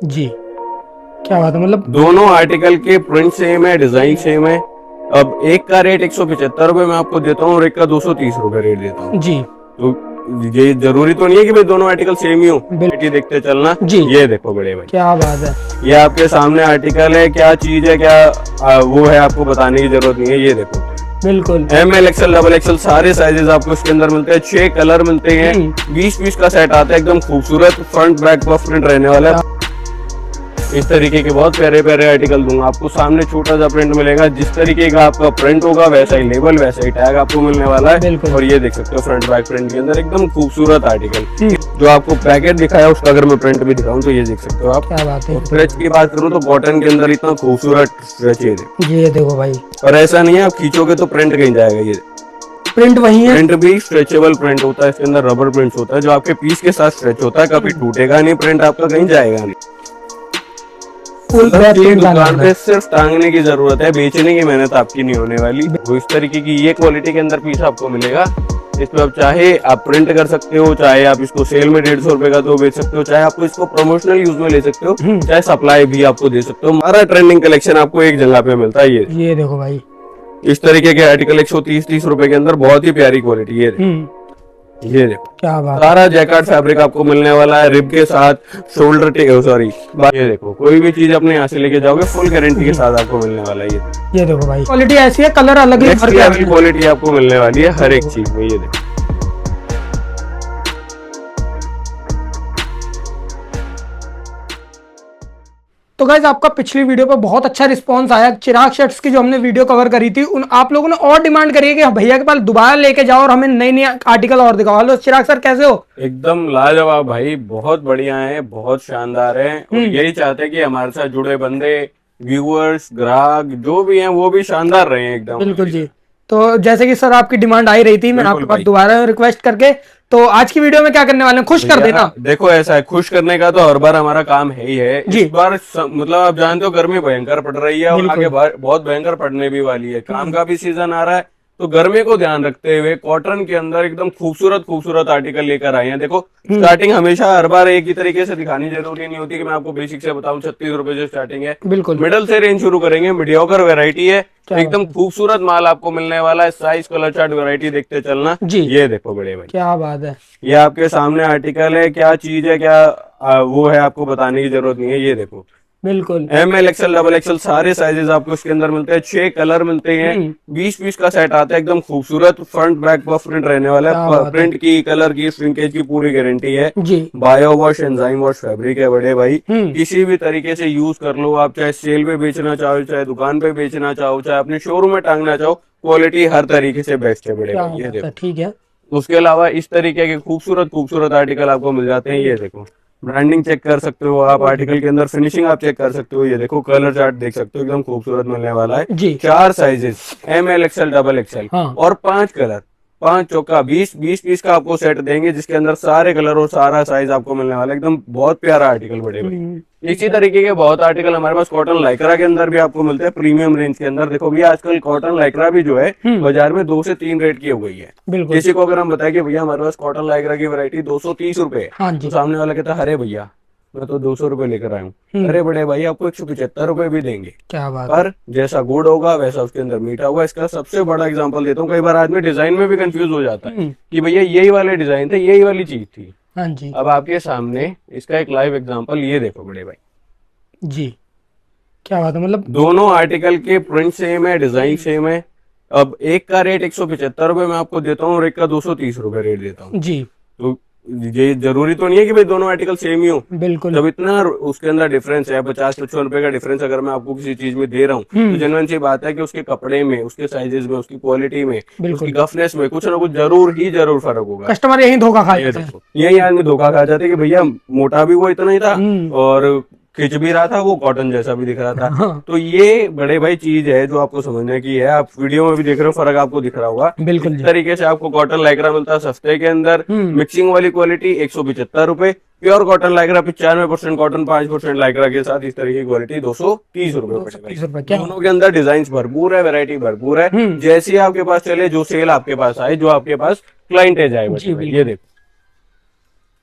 जी, क्या बात है, मतलब दोनों आर्टिकल के प्रिंट सेम है, डिजाइन सेम है। अब एक का रेट 175 रुपए मैं आपको देता हूँ और एक का 230 रुपए रेट देता हूँ। जी, तो ये जरूरी तो नहीं है कि भाई दोनों आर्टिकल सेम ही हो, बिल क्वालिटी देखते चलना। जी, ये देखो बड़े भाई, क्या बात है। ये आपके सामने आर्टिकल है, क्या चीज है, क्या वो है, आपको बताने की जरूरत नहीं है। ये देखो, बिल्कुल। ML XL XXL सारे साइजेस आपको इसके अंदर मिलते हैं, 6 कलर मिलते हैं, 20 पीस का सेट आता है, एकदम खूबसूरत फ्रंट बैक पफ प्रिंट रहने वाला है। इस तरीके के बहुत प्यारे प्यारे आर्टिकल दूंगा आपको। सामने छोटा सा प्रिंट मिलेगा, जिस तरीके का आपका प्रिंट होगा वैसा ही लेबल, वैसा ही टैग आपको मिलने वाला है। बिल्कुल। और ये देख सकते हो फ्रंट बैक प्रिंट के अंदर एकदम खूबसूरत आर्टिकल। जो आपको पैकेट दिखाया उसका अगर मैं प्रिंट भी दिखाऊं तो ये देख सकते हो आप। क्या बात है। स्ट्रेच की बात करूं तो कॉटन के अंदर इतना खूबसूरत स्ट्रेच है। ये देखो भाई, और ऐसा नहीं है आप खींचोगे तो प्रिंट कहीं जाएगा। ये प्रिंट वही है। प्रिंट भी स्ट्रेचेबल प्रिंट होता है, इसके अंदर रबर प्रिंट होता है जो आपके पीस के साथ स्ट्रेच होता है, कभी टूटेगा नहीं, प्रिंट आपका कहीं जाएगा नहीं। फुल बैक प्रिंट दुकान पे सिर्फ टांगने की जरूरत है, बेचने की मेहनत आपकी नहीं होने वाली। वो इस तरीके की ये क्वालिटी के अंदर पीस आपको मिलेगा। इसमें आप चाहे आप प्रिंट कर सकते हो, चाहे आप इसको सेल में 150 रुपए का तो बेच सकते हो, चाहे आपको इसको प्रमोशनल यूज में ले सकते हो, चाहे सप्लाई भी आपको दे सकते हो। हमारा ट्रेंडिंग कलेक्शन आपको एक जगह पे मिलता है। ये देखो भाई, इस तरीके के आर्टिकल 130-30 रुपए के अंदर बहुत ही प्यारी क्वालिटी है। ये देखो, क्या बात। सारा जैकार्ड फैब्रिक आपको मिलने वाला है, रिब के साथ, शोल्डर सॉरी। ये देखो, कोई भी चीज अपने यहाँ से लेके जाओगे फुल गारंटी के साथ आपको मिलने वाला है। ये देखो भाई, क्वालिटी ऐसी है, कलर अलग ही क्वालिटी आपको मिलने वाली है हर एक चीज में। ये देखो, तो गाइज आपका पिछली वीडियो पे बहुत अच्छा रिस्पांस आया। चिराग शर्ट्स की जो हमने वीडियो कवर करी थी, उन आप लोगों ने और डिमांड करी है कि भैया के पास दोबारा लेके जाओ और हमें नई नई आर्टिकल और दिखाओ। हेलो चिराग सर, कैसे हो? एकदम लाजवाब भाई, बहुत बढ़िया है, बहुत शानदार है। और यही चाहते हैं कि हमारे साथ जुड़े बंदे, व्यूअर्स, ग्राहक जो भी हैं वो भी शानदार रहे हैं एकदम। बिल्कुल जी। तो जैसे कि सर आपकी डिमांड आई रही थी, मैं आपके पास दोबारा रिक्वेस्ट करके, तो आज की वीडियो में क्या करने वाले हैं, खुश कर देना। देखो ऐसा है, खुश करने का तो हर बार हमारा काम है ही है। इस बार मतलब आप जानते हो गर्मी भयंकर पड़ रही है और आगे बहुत भयंकर पड़ने भी वाली है। काम का भी सीजन आ रहा है, तो गर्मी को ध्यान रखते हुए कॉटन के अंदर एकदम खूबसूरत खूबसूरत आर्टिकल लेकर आए हैं। देखो, स्टार्टिंग हमेशा हर बार एक ही तरीके से दिखानी जरूरी नहीं होती कि मैं आपको बेसिक से बताऊं। 36 रुपए से स्टार्टिंग है, बिल्कुल मिडल से रेंज शुरू करेंगे। मीडियोकर वैरायटी है, एकदम खूबसूरत माल आपको मिलने वाला है। साइज, कलर चार्ट, वैरायटी देखते चलना जी। ये देखो बड़े भाई, क्या बात है, ये आपके सामने आर्टिकल है, क्या चीज है, क्या वो है, आपको बताने की जरूरत नहीं है। ये देखो, बिल्कुल। ML XL XXL सारे साइजेस आपको इसके अंदर मिलते हैं, 6 कलर मिलते हैं, 20 पीस का सेट आता है, एकदम खूबसूरत फ्रंट बैक पफ प्रिंट रहने वाला है। प्रिंट की, कलर की, श्रिंकेज की पूरी गारंटी है जी। Bio wash, enzyme wash fabric है बड़े भाई। किसी भी तरीके से यूज कर लो आप, चाहे सेल पे बेचना चाहो, चाहे दुकान पे बेचना चाहो, चाहे अपने शोरूम में टांगना चाहो, क्वालिटी हर तरीके से बेस्ट है बड़े भाई। ये देखो, ठीक है। उसके अलावा इस तरीके के खूबसूरत खूबसूरत आर्टिकल आपको मिल जाते हैं। ये देखो, ब्रांडिंग चेक कर सकते हो आप, आर्टिकल के अंदर फिनिशिंग आप चेक कर सकते हो। ये देखो, कलर चार्ट देख सकते हो, एकदम खूबसूरत मिलने वाला है जी। 4 साइजेस, ML XL XXL और 5 कलर, 5 चौका 20 पीस का आपको सेट देंगे, जिसके अंदर सारे कलर और सारा साइज आपको मिलने वाला है। एकदम बहुत प्यारा आर्टिकल बड़े भाई। इसी तरीके के बहुत आर्टिकल हमारे पास कॉटन लाइक्रा के अंदर भी आपको मिलते हैं, प्रीमियम रेंज के अंदर। देखो भैया, आजकल कॉटन लाइक्रा भी जो है बाजार में 2 से 3 रेट की हो गई है। किसी को अगर हम बताए कि भैया हमारे पास कॉटन लाइक्रा की वैरायटी 230 रुपए, तो सामने वाला कहता है अरे भैया मैं तो 200 रुपए लेकर आया हूँ। अरे बड़े भाई, आपको 175 रुपए भी देंगे। क्या बात, पर जैसा गुड़ होगा वैसा उसके अंदर मीठा होगा। इसका सबसे बड़ा एग्जांपल देता हूँ, कई बार आदमी डिजाइन में भी कंफ्यूज हो जाता है कि भैया यही वाले डिजाइन थे, यही वाली चीज थी। हाँ जी। अब आपके सामने इसका एक लाइव एग्जांपल, ये देखो बड़े भाई जी, क्या बात है, मतलब दोनों आर्टिकल के प्रिंट सेम है, डिजाइन सेम है। अब एक का रेट 175 रुपए मैं आपको देता हूँ और एक का 230 रुपए रेट देता हूँ जी। तो ये जरूरी तो नहीं है कि भाई दोनों आर्टिकल सेम ही हो। बिल्कुल। जब इतना उसके अंदर डिफरेंस है, 50-55 रुपए का डिफरेंस अगर मैं आपको किसी चीज में दे रहा हूँ, तो जेन्युइन सी बात है कि उसके कपड़े में, उसके साइजेस में, उसकी क्वालिटी में, उसकी गफनेस में कुछ ना कुछ जरूर फर्क होगा। कस्टमर यही धोखा खा जाता है, यही आदमी धोखा खा जाते हैं कि भैया मोटा भी वो इतना ही था और खिंच भी रहा था, वो कॉटन जैसा भी दिख रहा था। हाँ। तो ये बड़े भाई चीज है जो आपको समझने की है। आप वीडियो में भी देख रहे हो, फर्क आपको दिख रहा होगा। बिल्कुल इस तरीके से आपको कॉटन लाइक्रा मिलता है सस्ते के अंदर, मिक्सिंग वाली क्वालिटी 175 रुपए, pure cotton Lycra 95% cotton, 5% Lycra के साथ इस तरह की क्वालिटी 230 रुपए। दोनों के अंदर डिजाइन भरपूर है, वैरायटी भरपूर है। जैसी आपके पास चले, जो सेल आपके पास आए, जो आपके पास क्लाइंटेज आए। ये देखो,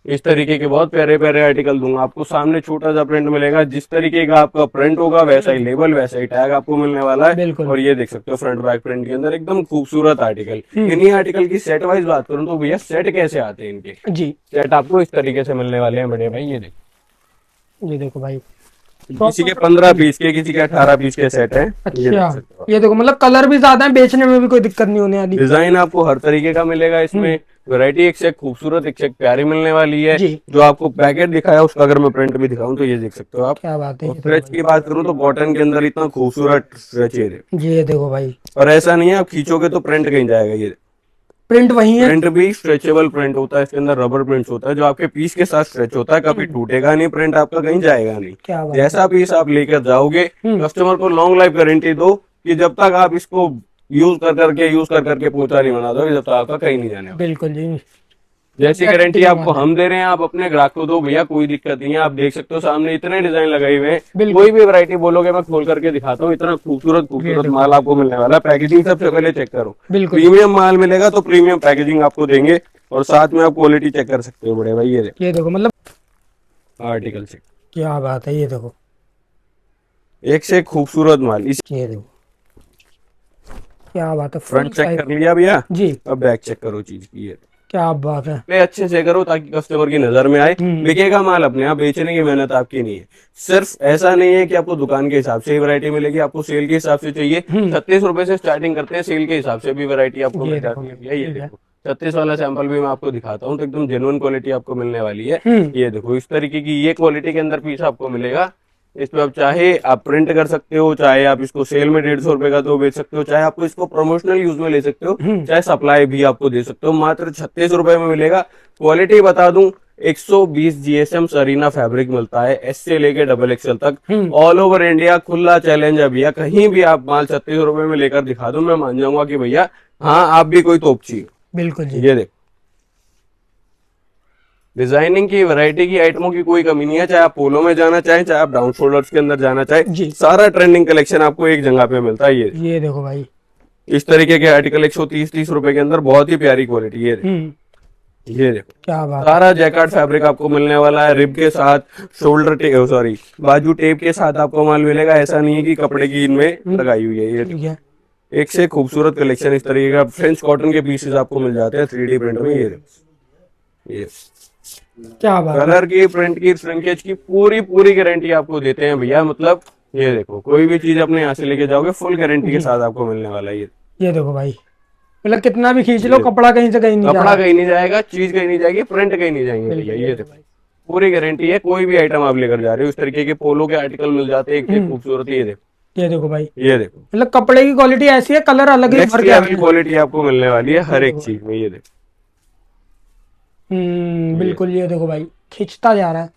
इस तरीके के बहुत प्यारे प्यारे आर्टिकल दूंगा आपको। सामने छोटा सा प्रिंट मिलेगा, जिस तरीके का आपका प्रिंट होगा वैसा ही लेबल वैसा ही टैग आपको मिलने वाला है। बिल्कुल। और ये देख सकते हो फ्रंट बैक प्रिंट के अंदर एकदम खूबसूरत आर्टिकल। इन्हीं आर्टिकल की सेट वाइज बात करूं तो भैया सेट कैसे आते हैं इनके, जी सेट आपको इस तरीके से मिलने वाले हैं बड़े भाई। ये देखो भाई, किसी के 15 पीस के, किसी के 18 पीस के सेट है। अच्छा ये देखो, मतलब कलर भी ज्यादा है, बेचने में भी कोई दिक्कत नहीं होने वाली। डिजाइन आपको हर तरीके का मिलेगा इसमें, वैरायटी एक से एक खूबसूरत एक से एक प्यारी मिलने वाली है। जी। जो आपको पैकेट दिखाया उसका अगर मैं प्रिंट भी दिखाऊं तो ये देख सकते हो आप। क्या बात है। स्ट्रेच की बात करूं तो कॉटन के अंदर इतना खूबसूरत स्ट्रेच है ये देखो भाई, और ऐसा नहीं है आप खींचोगे तो प्रिंट कहीं जाएगा। ये प्रिंट वही है, प्रिंट भी स्ट्रेचेबल प्रिंट होता है, इसके अंदर रबर प्रिंट होता है जो आपके पीस के साथ स्ट्रेच होता है, कभी टूटेगा नहीं, प्रिंट आपका कहीं जाएगा नहीं। क्या बात जैसा पीस आप लेकर जाओगे कस्टमर को लॉन्ग लाइफ गारंटी दो कि जब तक आप इसको यूज कर करके पोछा नहीं बना दोगे जब तक आपका कहीं नहीं जाने वाला। बिल्कुल जी। जैसी गारंटी आपको हम दे रहे हैं आप अपने ग्राहक को दो भैया, कोई दिक्कत नहीं है। आप देख सकते हो सामने इतने डिजाइन लगाए हुए हैं, कोई भी वैरायटी बोलोगे मैं खोल करके दिखाता हूँ। इतना खूबसूरत माल आपको मिलने वाला है। पैकेजिंग सबसे पहले चेक करो, प्रीमियम माल मिलेगा तो प्रीमियम पैकेजिंग आपको देंगे और साथ में आप क्वालिटी चेक कर सकते हो बड़े भाई। ये देखो मतलब आर्टिकल चेक, क्या बात है। ये देखो एक से एक खूबसूरत माल। ये देखो क्या बात है। फ्रंट चेक कर लिया भैया जी, अब बैक चेक करो चीज की। क्या बात है। पे अच्छे से करो ताकि कस्टमर की नजर में आए। बिकेगा माल अपने आप, बेचने की मेहनत आपकी नहीं है। सिर्फ ऐसा नहीं है कि आपको दुकान के हिसाब से ही वैरायटी मिलेगी, आपको सेल के हिसाब से चाहिए 36 रुपए से स्टार्टिंग करते हैं, सेल के हिसाब से भी वैरायटी आपको मिल जाती है भैया। ये देखो 36 वाला सैंपल भी मैं आपको दिखाता हूँ तो एकदम जेन्युइन क्वालिटी आपको मिलने वाली है। ये देखो इस तरीके की ये क्वालिटी के अंदर पीस आपको मिलेगा। इस पे आप चाहे आप प्रिंट कर सकते हो, चाहे आप इसको सेल में 150 रुपए का तो बेच सकते हो, चाहे आपको इसको प्रमोशनल यूज में ले सकते हो, चाहे सप्लाई भी आपको दे सकते हो। मात्र 36 रुपए में मिलेगा। क्वालिटी बता दूं 120 GSM सरीना फैब्रिक मिलता है, एस से लेके XXL तक ऑल ओवर इंडिया। खुला चैलेंज है भैया, कहीं भी आप माल 36 रुपए में लेकर दिखा दो मैं मान जाऊंगा कि भैया हाँ आप भी कोई तोपची। बिल्कुल जी। ये देखो डिजाइनिंग की वैरायटी की आइटमों की कोई कमी नहीं है, चाहे आप पोलो में जाना चाहें, चाहे आप डाउन शोल्डर्स के अंदर जाना चाहें, सारा ट्रेंडिंग कलेक्शन आपको एक जगह पे मिलता है। ये देखो भाई, इस तरीके के आर्टिकल 130-30 रुपए के अंदर बहुत ही प्यारी क्वालिटी। ये देखो क्या बात, सारा जैकार्ड फैब्रिक आपको मिलने वाला है, रिब के साथ, शोल्डर टेप बाजू टेप के साथ आपको माल मिलेगा। ऐसा नहीं है कि कपड़े की इनमें लगाई हुई है। ये एक से खूबसूरत कलेक्शन इस तरीके का फ्रेंच कॉटन के पीसेस आपको मिल जाते हैं 3D प्रिंट में। ये क्या बात, कलर की, प्रिंट की, श्रिंकेज की पूरी गारंटी आपको देते हैं भैया। मतलब ये देखो कोई भी चीज अपने यहाँ से लेके जाओगे फुल गारंटी के साथ आपको मिलने वाला है। ये देखो भाई, मतलब कितना भी खींच लो कपड़ा कहीं से कहीं नहीं कपड़ा कहीं नहीं जाएगा, चीज कहीं नहीं जाएगी, प्रिंट कहीं नहीं जाएंगे भैया। ये देखो पूरी गारंटी है। कोई भी आइटम आप लेकर जा रहे हो इस तरीके के पोलो के आर्टिकल मिल जाते हैं एक खूबसूरत। ये देखो भाई, ये देखो मतलब कपड़े की क्वालिटी ऐसी है, कलर अलग ही भर के क्वालिटी आपको मिलने वाली है हर एक चीज में। ये देखो बिल्कुल। ये देखो भाई खिंचता जा रहा है।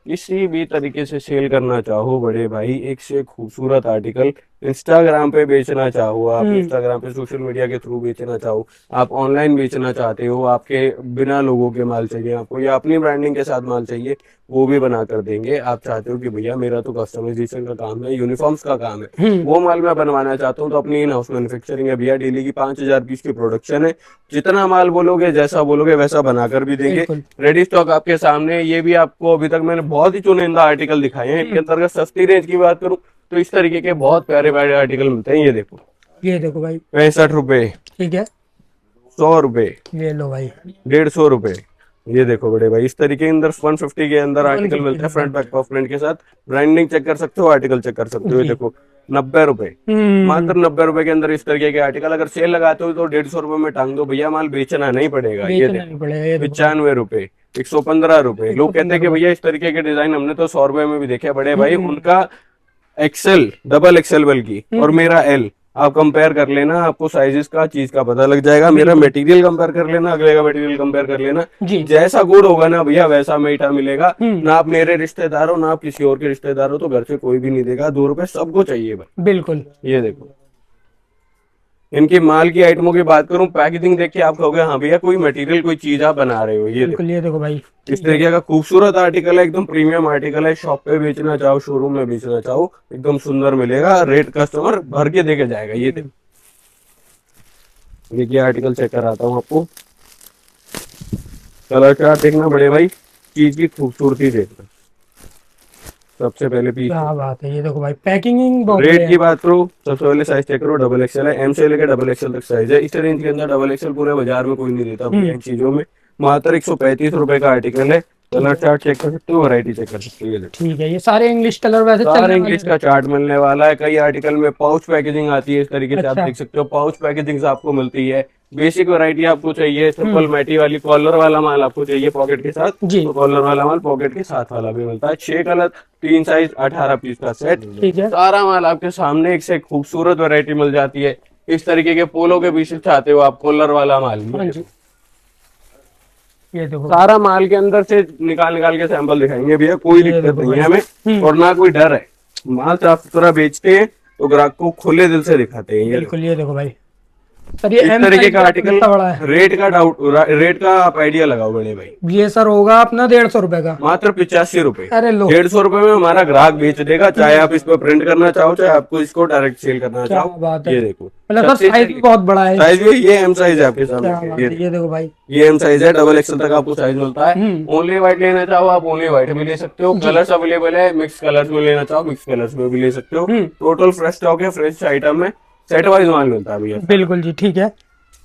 किसी भी तरीके से सेल करना चाहो बड़े भाई, एक से खूबसूरत आर्टिकल इंस्टाग्राम पे बेचना चाहो आप, इंस्टाग्राम पे सोशल मीडिया के थ्रू बेचना चाहो, आप ऑनलाइन बेचना चाहते हो, आपके बिना लोगों के माल चाहिए आपको या अपनी ब्रांडिंग के साथ माल चाहिए, वो भी बना कर देंगे। आप चाहते हो कि भैया मेरा तो कस्टमाइजेशन का काम है, यूनिफॉर्म्स का काम है, वो माल मैं बनवाना चाहता हूँ तो अपनी इन हाउस मैन्युफैक्चरिंग है भैया। डेली की 5000 पीस की प्रोडक्शन है, जितना माल बोलोगे जैसा बोलोगे वैसा बनाकर भी देंगे। रेडी स्टॉक आपके सामने। ये भी आपको अभी तक मैंने बहुत ही चुनिंदा आर्टिकल दिखाए हैं। इनके अंतर्गत सस्ती रेंज की बात करूं तो इस तरीके के बहुत प्यारे प्यारे आर्टिकल मिलते हैं। ये देखो भाई 65 रुपए, ठीक है, 100 रुपए, ये लो भाई 150 रुपए। ये देखो बड़े भाई इस तरीके के अंदर 150 के अंदर आर्टिकल मिलते हैं फ्रंट बैक पफ प्रिंट के साथ। ब्रांडिंग चेक कर सकते हो, आर्टिकल चेक कर सकते हो। ये देखो 90 रुपए, मात्र 90 रुपए के अंदर इस तरीके के आर्टिकल। अगर सेल लगाते हो तो 150 रुपए में टांग दो भैया, माल बेचना नहीं पड़ेगा। ये देखो 95 रुपए, 115 रुपए। लोग कहते हैं कि भैया इस तरीके के डिजाइन हमने तो 100 रुपए में भी देखे बड़े भाई। उनका XL, XXL बल्कि और मेरा L आप कंपेयर कर लेना, आपको साइजेस का चीज का पता लग जाएगा। मेरा मटेरियल कंपेयर कर लेना, अगले का मटेरियल कंपेयर कर लेना। जैसा गुड होगा ना भैया वैसा मीठा मिलेगा। ना आप मेरे रिश्तेदार हो ना आप किसी और के रिश्तेदार हो, तो घर से कोई भी नहीं देगा। 2 रुपए सबको चाहिए भाई। बिल्कुल। ये देखो इनकी माल की आइटमों की बात करूं, पैकेजिंग देख के आप कहोगे हाँ भैया कोई मटेरियल कोई चीज आप बना रहे हो। ये देखो भाई इस तरीके का खूबसूरत आर्टिकल है, एकदम प्रीमियम आर्टिकल है। शॉप पे बेचना चाहो, शोरूम में बेचना चाहो, एकदम सुंदर मिलेगा। रेट कस्टमर भर के देके जाएगा। ये देखिए आर्टिकल चेक कराता हूँ आपको। कलर चार्ट देखना बड़े भाई, चीज की खूबसूरती देखना। सबसे पहले पीस, क्या बात है, ये देखो भाई पैकिंग बहुत रेट बढ़िया की बात करो, सबसे पहले साइज चेक करो, डबल एक्सएल है, एम से लेकर डबल एक्सएल तक साइज है। इस रेंज के अंदर डबल एक्सएल पूरे बाजार में कोई नहीं देता भैया इन चीजों में। मात्र 135 रुपए का आर्टिकल है। कलर चार्ट चेक कर सकते हो, वैरायटी चेक कर सकते हो। ये देखो ठीक है, ये सारे इंग्लिश कलर वैसे सारे चलने वाले इंग्लिश हैं। का चार्ट मिलने वाला है। कई आर्टिकल में पाउच पैकेजिंग आती है, इस तरीके से आप अच्छा। देख सकते हो। पाउच पैकेजिंग आपको मिलती है। बेसिक वैरायटी आपको चाहिए, सिंपल मैटी वाली कॉलर वाला माल आपको चाहिए पॉकेट के साथ, जी। तो कॉलर वाला माल पॉकेट के साथ वाला भी मिलता है। 6 कलर, 3 साइज, 18 पीस का सेट। ठीक है। सारा माल आपके सामने, एक से एक खूबसूरत वैरायटी मिल जाती है। इस तरीके के पोलो के पीसेस चाहते हो आप, कॉलर वाला माल, हाँ जी, ये देखो सारा माल के अंदर से निकाल निकाल के सैंपल दिखाएंगे भैया, कोई ये दिक्कत देखो नहीं है भाई। हमें, और ना कोई डर है। माल साफ सुथरा बेचते हैं तो ग्राहक को खुले दिल से दिखाते हैं। ये बिल्कुल, ये देखो भाई सर, ये इस एम तरीके साइज का आर्टिकल, कितना बड़ा है? रेट का आप आइडिया लगाओ बड़े भाई। ये सर होगा अपना 150 रुपए का। मात्र 85 रुपए। अरे लो, 150 रुपए में हमारा ग्राहक बेच देगा, चाहे आप इस पर प्रिंट करना चाहो, चाहे आपको इसको डायरेक्ट सेल करना क्या चाहो। बात है। ये देखो, मतलब सर साइज भी बहुत बड़ा है। साइज भी ये एम साइज है आपके क्या सामने। बात है, ये देखो भाई। ये एम साइज है, डबल एक्सल तक आपको साइज मिलता है। ओनली व्हाइट लेना चाहो आप, ओनली व्हाइट भी ले सकते हो। कलर्स अवेलेबल है, मिक्स कलर्स में लेना चाहो, मिक्स कलर्स में भी ले सकते हो। टोटल फ्रेश स्टॉक है, फ्रेश आइटम है, सेट वाइज माल मिलता है भैया। बिल्कुल जी, ठीक है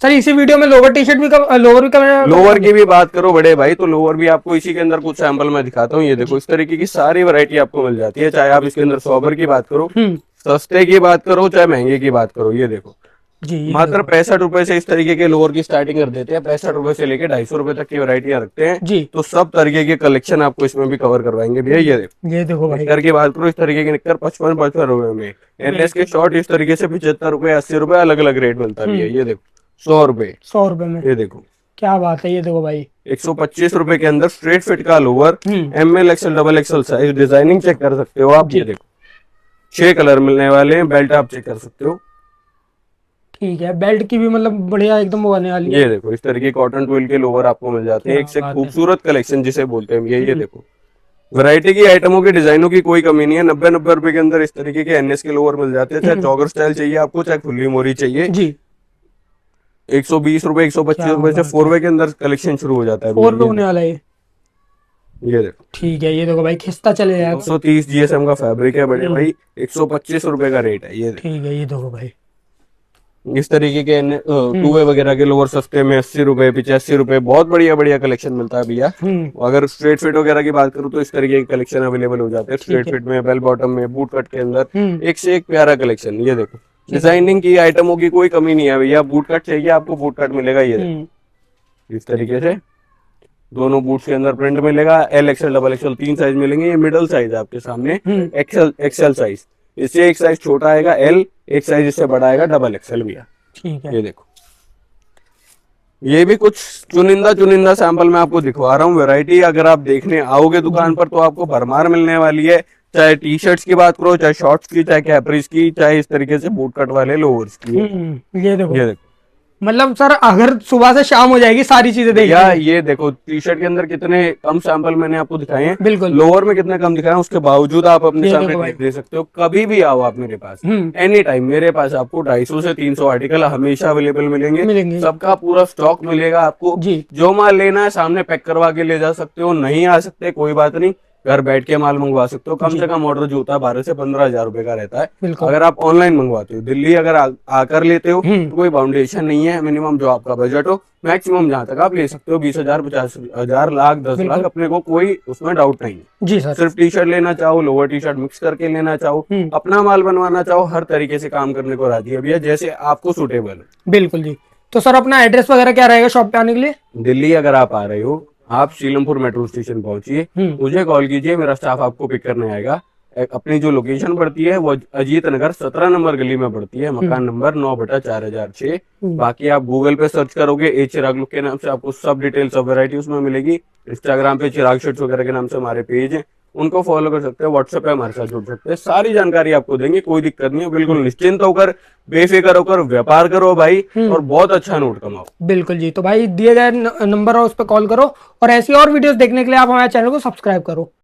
सर। इसी वीडियो में लोवर टी शर्ट भी लोवर भी लोअर की भी बात करो बड़े भाई, तो लोअर भी आपको इसी के अंदर कुछ सैंपल मैं दिखाता हूँ। ये देखो, इस तरीके की सारी वैरायटी आपको मिल जाती है। चाहे आप इसके अंदर सोबर की बात करो, सस्ते की बात करो, चाहे महंगे की बात करो। ये देखो जी, ये मात्र 65 रुपए से इस तरीके के लोअर की स्टार्टिंग कर देते हैं। 65 रुपए से लेके 250 रुपए तक की वैरायटियां रखते हैं जी। तो सब तरीके के कलेक्शन आपको इसमें भी कवर करवाएंगे भैया। ये देखो, ये देखो भाई, निक्कर की बात करो, इस तरीके के निक्कर 55 रुपए में। एनएस के शॉर्ट इस तरीके से 75 रुपए, 80 रुपए, अलग अलग रेट मिलता है भैया। ये देखो 100 रुपए, 100 रुपए में। ये देखो क्या बात है, ये देखो भाई 125 रुपए के अंदर स्ट्रेट फिट का lower, M L XL double XL size. Designing check कर सकते हो आप। ये देखो 6 कलर मिलने वाले हैं। बेल्ट आप चेक कर सकते हो। ठीक है, बेल्ट की भी मतलब बढ़िया एकदम वो आने वाली है। ये देखो, इस तरीके कॉटन ट्विल के लोअर आपको मिल जाते हैं। एक से खूबसूरत कलेक्शन जिसे बोलते हैं ये देखो, वैरायटी की आइटमों की, डिजाइनों की कोई कमी नहीं है। 90 रुपए के अंदर इस तरीके के एनएस के लोअर मिल जाते हैं। चाहे जॉगर स्टाइल चाहिए आपको, चाहे खुली मोरी चाहिए। जी, 120 रुपए, 125 रुपए से 4 वे के अंदर कलेक्शन शुरू हो जाता है। 4 पे होने वाला है। ये देखो, ठीक है, ये देखो भाई खिस्ता चले जाएगा। 230 जीएसएम का फैब्रिक है बड़े भाई, 125 रुपए का रेट है। ये देखो, ठीक है, ये देखो भाई इस तरीके के 2 वे वगैरह के लोअर सस्ते में 80 रुपए, 85 रुपए, बहुत बढ़िया बढ़िया कलेक्शन मिलता है भैया। अगर स्ट्रेट फिट वगैरह की बात करूं तो इस तरीके के कलेक्शन अवेलेबल हो जाते हैं। स्ट्रेट फिट में, बेल बॉटम में, बूट कट के अंदर एक से एक प्यारा कलेक्शन। ये देखो, डिजाइनिंग की आइटमों की कोई कमी नहीं है भैया। बूट कट चाहिए आपको, बूट कट मिलेगा। ये देखो, इस तरीके से दोनों बूट्स के अंदर प्रिंट मिलेगा। L XL double XL 3 size मिलेंगे। ये मिडल साइज है आपके सामने, एक्सएल साइज। इससे एक साइज छोटा आएगा एल, एक साइज इससे बड़ा आएगा डबल एक्सएल भैया। ठीक है, ये देखो, ये भी कुछ चुनिंदा सैंपल मैं आपको दिखवा रहा हूँ। वैरायटी अगर आप देखने आओगे दुकान पर तो आपको भरमार मिलने वाली है। चाहे टी शर्ट्स की बात करो, चाहे शॉर्ट्स की, चाहे कैपरीज की, चाहे इस तरीके से बूट कट वाले लोअर्स की। ये देखो, ये देखो मतलब सर अगर सुबह से शाम हो जाएगी सारी चीजें देखिए। या ये देखो, टी शर्ट के अंदर कितने कम सैंपल मैंने आपको दिखाए हैं। बिल्कुल, लोअर में कितने कम दिखाए हैं, उसके बावजूद आप अपने ये सामने देखो भाई। दे सकते हो। कभी भी आओ आप मेरे पास, एनी टाइम मेरे पास आपको 250 से 300 आर्टिकल हमेशा अवेलेबल मिलेंगे। सबका पूरा स्टॉक मिलेगा आपको जी। जो माल लेना है सामने पैक करवा के ले जा सकते हो। नहीं आ सकते कोई बात नहीं, घर बैठ के माल मंगवा सकते हो। कम से कम ऑर्डर जो होता है 12 से 15 हजार रुपए का रहता है। अगर आप ऑनलाइन मंगवाते हो, दिल्ली अगर आकर लेते हो तो कोई बाउंडेशन नहीं है। मिनिमम जो आपका बजट हो, मैक्सिमम जहाँ तक आप ले सकते हो 20,000, 50,000, लाख, 10 लाख, अपने को कोई उसमें डाउट नहीं है जी सर। सिर्फ टी शर्ट लेना चाहो, लोअर टी शर्ट मिक्स करके लेना चाहो, अपना माल बनवाना चाहो, हर तरीके से काम करने को राजी है भैया, जैसे आपको सूटेबल है। बिल्कुल जी। तो सर अपना एड्रेस वगैरह क्या रहेगा शॉप पे आने के लिए? दिल्ली अगर आप आ रहे हो, आप सीलमपुर मेट्रो स्टेशन पहुंचिए, मुझे कॉल कीजिए, मेरा स्टाफ आपको पिक करने आएगा। अपनी जो लोकेशन पड़ती है वो अजीत नगर 17 नंबर गली में पड़ती है, मकान नंबर 9/4006। बाकी आप गूगल पे सर्च करोगे ए चिराग लुक के नाम से, आपको सब डिटेल, सब वैरायटी उसमें मिलेगी। इंस्टाग्राम पे चिराग शर्ट्स वगैरह के नाम से हमारे पेज है, उनको फॉलो कर सकते हैं। व्हाट्सएप पे हमारे साथ जुड़ सकते हैं, सारी जानकारी आपको देंगे, कोई दिक्कत नहीं है। बिल्कुल निश्चिंत होकर, बेफिक्र होकर व्यापार करो भाई, और बहुत अच्छा नोट कमाओ। बिल्कुल जी। तो भाई दिए गए नंबर है उस पर कॉल करो, और ऐसी और वीडियोस देखने के लिए आप हमारे चैनल को सब्सक्राइब करो।